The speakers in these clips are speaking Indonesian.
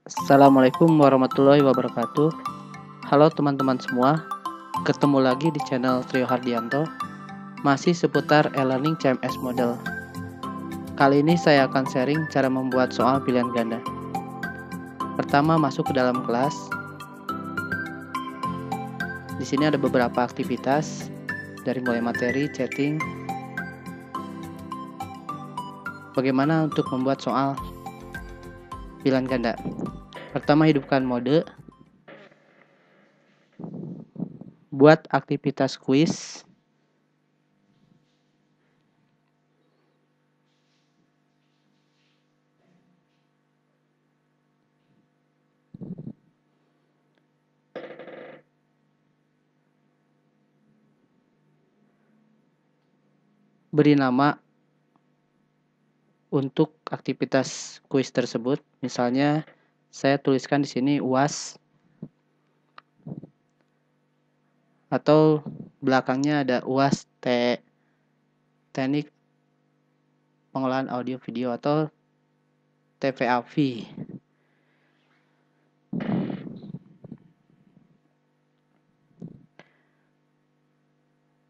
Assalamualaikum warahmatullahi wabarakatuh. Halo teman-teman semua, ketemu lagi di channel Trio Hardianto, masih seputar e-learning CMS model. Kali ini saya akan sharing cara membuat soal pilihan ganda. Pertama, masuk ke dalam kelas. Di sini ada beberapa aktivitas, dari mulai materi, chatting, bagaimana untuk membuat soal pilihan ganda. Pertama, hidupkan mode. Buat aktivitas kuis. Beri nama untuk aktivitas kuis tersebut. Misalnya saya tuliskan di sini UAS, atau belakangnya ada UAS teknik pengolahan audio video atau TVAV.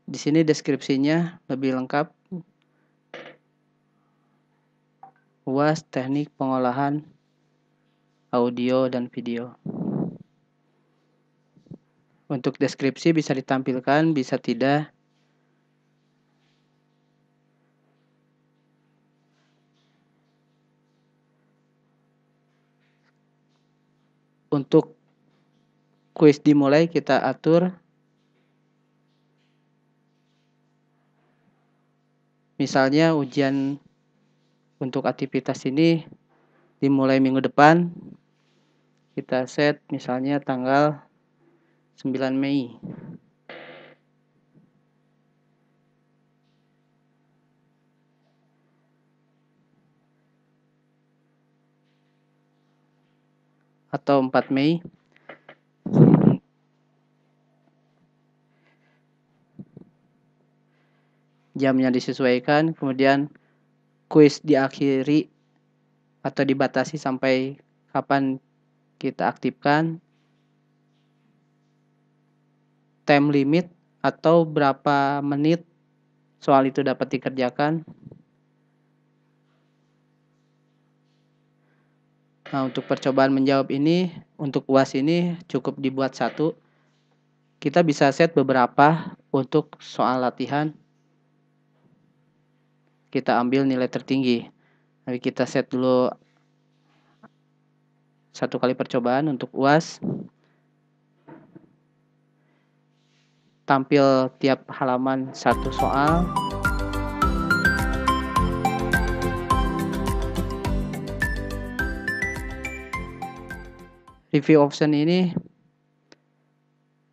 Di sini deskripsinya lebih lengkap. UAS teknik pengolahan audio dan video. Untuk deskripsi bisa ditampilkan, bisa tidak. Untuk kuis dimulai, kita atur. Misalnya ujian untuk aktivitas ini dimulai minggu depan. Kita set misalnya tanggal 9 Mei. Atau 4 Mei. Jamnya disesuaikan, kemudian kuis diakhiri atau dibatasi sampai kapan kita aktifkan, time limit atau berapa menit soal itu dapat dikerjakan. Nah, untuk percobaan menjawab ini, untuk UAS ini cukup dibuat satu. Kita bisa set beberapa untuk soal latihan. Kita ambil nilai tertinggi. Jadi kita set dulu 1 kali percobaan untuk UAS. Tampil tiap halaman 1 soal. Review option ini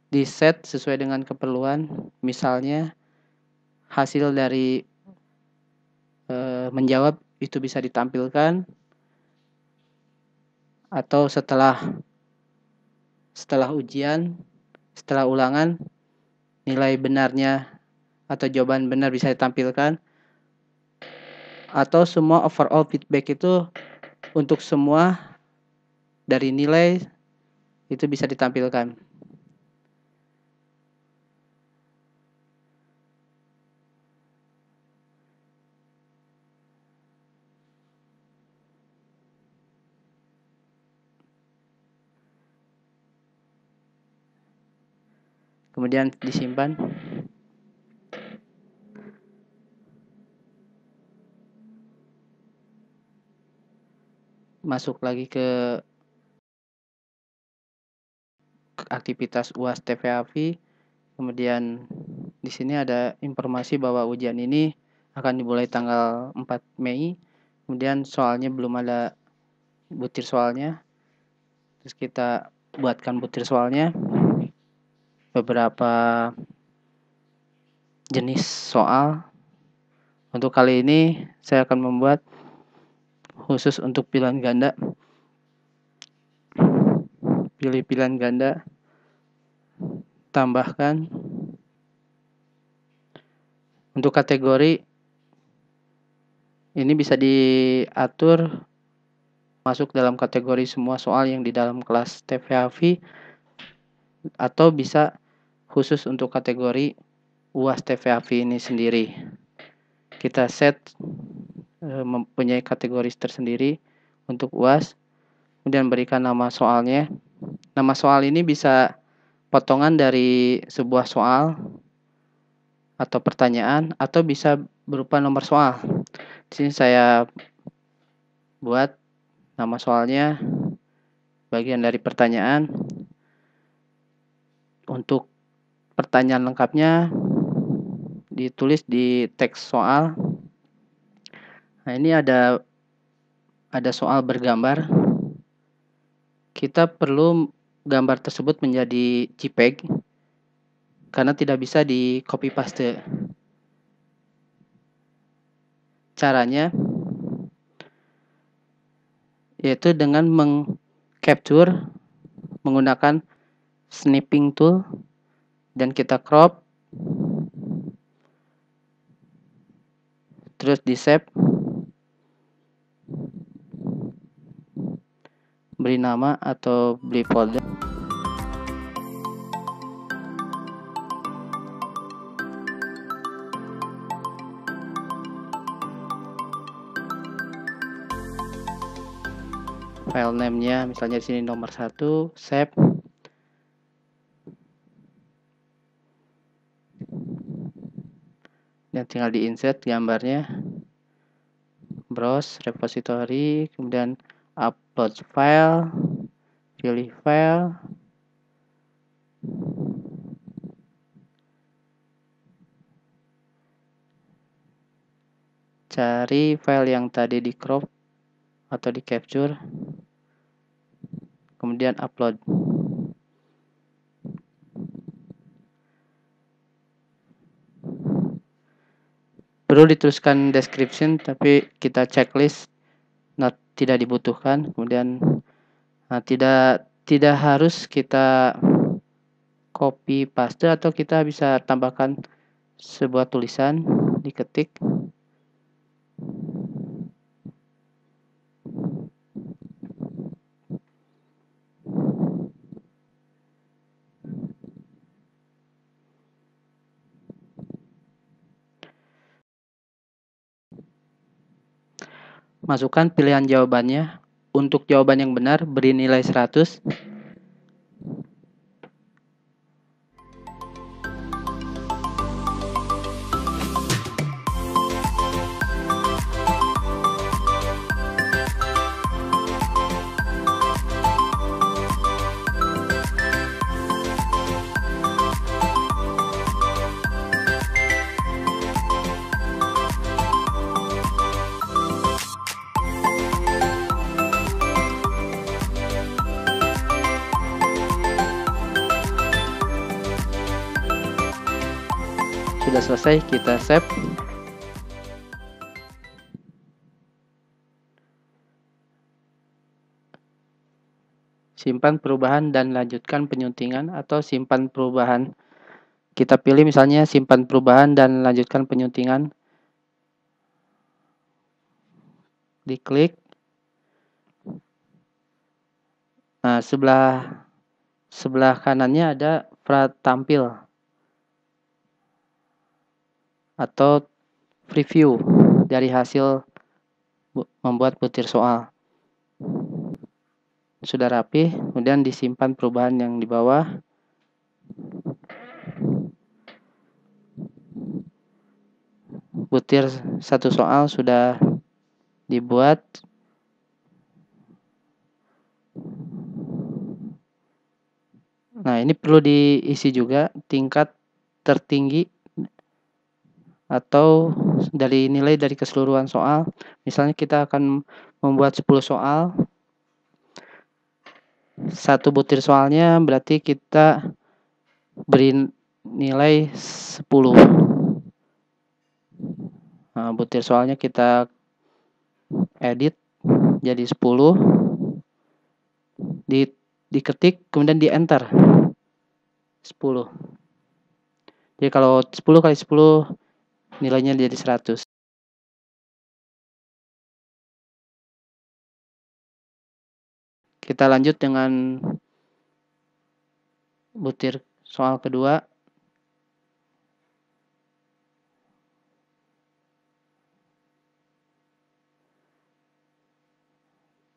di set sesuai dengan keperluan. Misalnya hasil dari menjawab itu bisa ditampilkan, atau setelah ujian, setelah ulangan, nilai benarnya atau jawaban benar bisa ditampilkan, atau semua overall feedback itu untuk semua dari nilai itu bisa ditampilkan. Kemudian disimpan. Masuk lagi ke aktivitas UAS TVAV. Kemudian di sini ada informasi bahwa ujian ini akan dimulai tanggal 4 Mei. Kemudian soalnya belum ada butir soalnya. Terus kita buatkan butir soalnya. Beberapa jenis soal. Untuk kali ini saya akan membuat khusus untuk pilihan ganda. Pilih pilihan ganda, tambahkan. Untuk kategori ini bisa diatur masuk dalam kategori semua soal yang di dalam kelas TVHV, atau bisa khusus untuk kategori UAS TVHV ini sendiri. Kita set mempunyai kategori tersendiri untuk UAS, kemudian berikan nama soalnya. Nama soal ini bisa potongan dari sebuah soal atau pertanyaan, atau bisa berupa nomor soal. Di sini saya buat nama soalnya bagian dari pertanyaan. Untuk pertanyaan lengkapnya ditulis di teks soal. Nah, ini ada soal bergambar. Kita perlu gambar tersebut menjadi JPEG karena tidak bisa di copy paste. Caranya yaitu dengan mengcapture menggunakan snipping tool dan kita crop, terus di save, beri nama atau beri folder. File name-nya misalnya di sini nomor 1, save. Dan tinggal di insert gambarnya, browse repository, kemudian upload file, pilih file, cari file yang tadi di crop atau di capture, kemudian upload. Perlu dituliskan description, tapi kita checklist tidak dibutuhkan. Kemudian tidak harus kita copy paste, atau kita bisa tambahkan sebuah tulisan, diketik. Masukkan pilihan jawabannya. Untuk jawaban yang benar, beri nilai 100. Sudah selesai, kita save. Simpan perubahan dan lanjutkan penyuntingan, atau simpan perubahan. Kita pilih misalnya simpan perubahan dan lanjutkan penyuntingan. Diklik. Nah, sebelah kanannya ada tampil atau preview dari hasil membuat butir soal. Sudah rapi, kemudian disimpan perubahan yang di bawah. Butir satu soal sudah dibuat. Nah, ini perlu diisi juga tingkat tertinggi atau nilai dari keseluruhan soal. Misalnya kita akan membuat 10 soal. Satu butir soalnya berarti kita beri nilai 10. Nah, butir soalnya kita edit jadi 10. Diketik, kemudian di enter. 10. Jadi kalau 10 kali 10 nilainya jadi 100. Kita lanjut dengan butir soal kedua.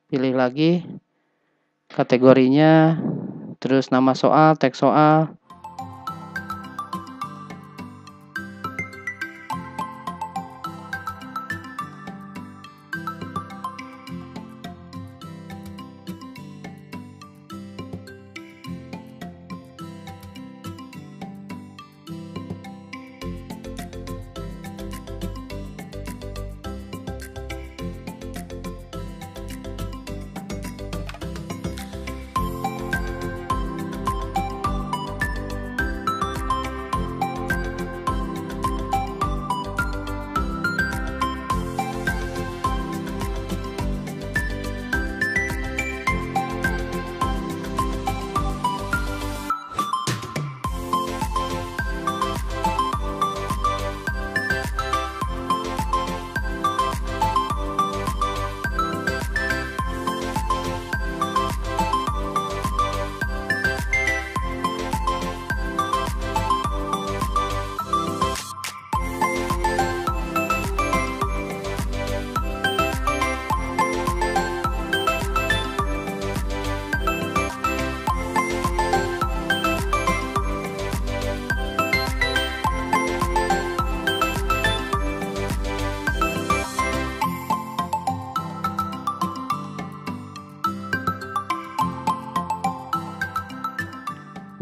Pilih lagi kategorinya, terus nama soal, teks soal.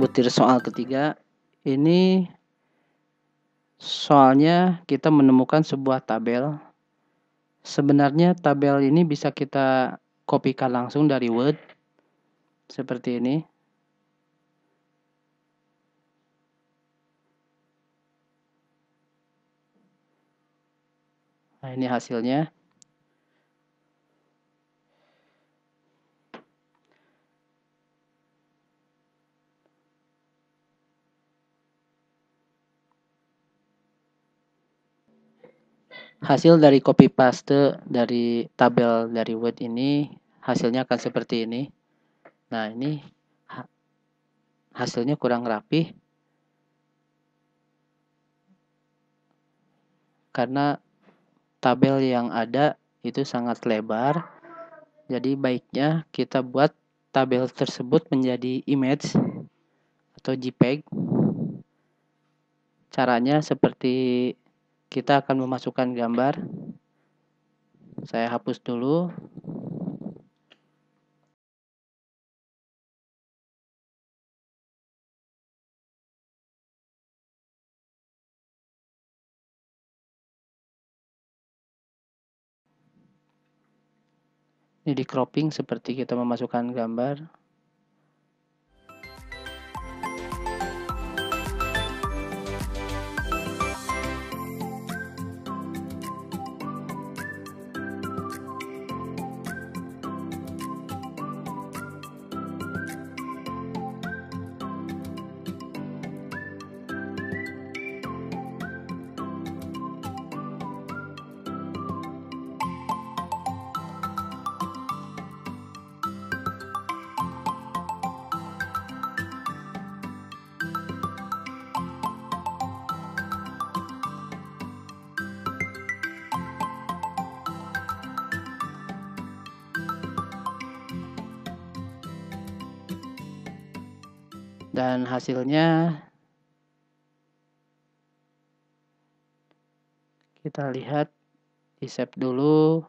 Butir soal ketiga, ini soalnya kita menemukan sebuah tabel. Sebenarnya tabel ini bisa kita kopikan langsung dari Word, seperti ini. Nah, ini hasilnya. Hasil dari copy paste dari tabel dari Word ini, hasilnya akan seperti ini. Nah, ini hasilnya kurang rapi karena tabel yang ada itu sangat lebar. Jadi baiknya kita buat tabel tersebut menjadi image atau JPEG. Caranya seperti kita akan memasukkan gambar. Saya hapus dulu. Ini di cropping seperti kita memasukkan gambar. Dan hasilnya kita lihat, di save dulu.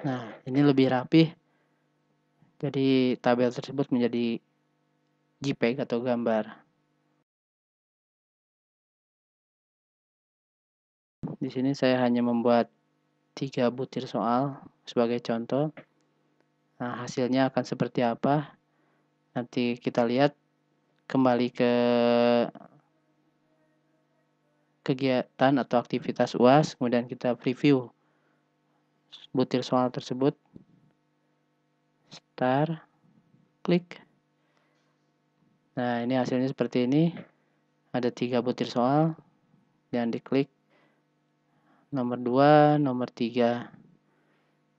Nah, ini lebih rapi. Jadi tabel tersebut menjadi JPEG atau gambar. Di sini saya hanya membuat 3 butir soal sebagai contoh. Nah, hasilnya akan seperti apa? Nanti kita lihat, kembali ke kegiatan atau aktivitas UAS, kemudian kita preview butir soal tersebut. Start, klik. Nah, ini hasilnya seperti ini. Ada 3 butir soal, dan diklik. nomor 2, nomor 3.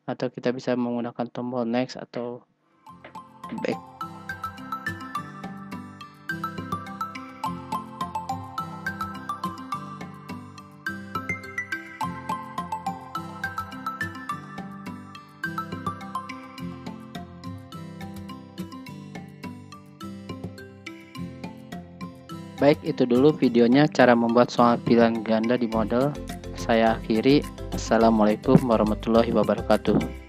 Atau kita bisa menggunakan tombol next atau back. Baik, itu dulu videonya cara membuat soal pilihan ganda di model. Saya akhiri. Assalamualaikum warahmatullahi wabarakatuh.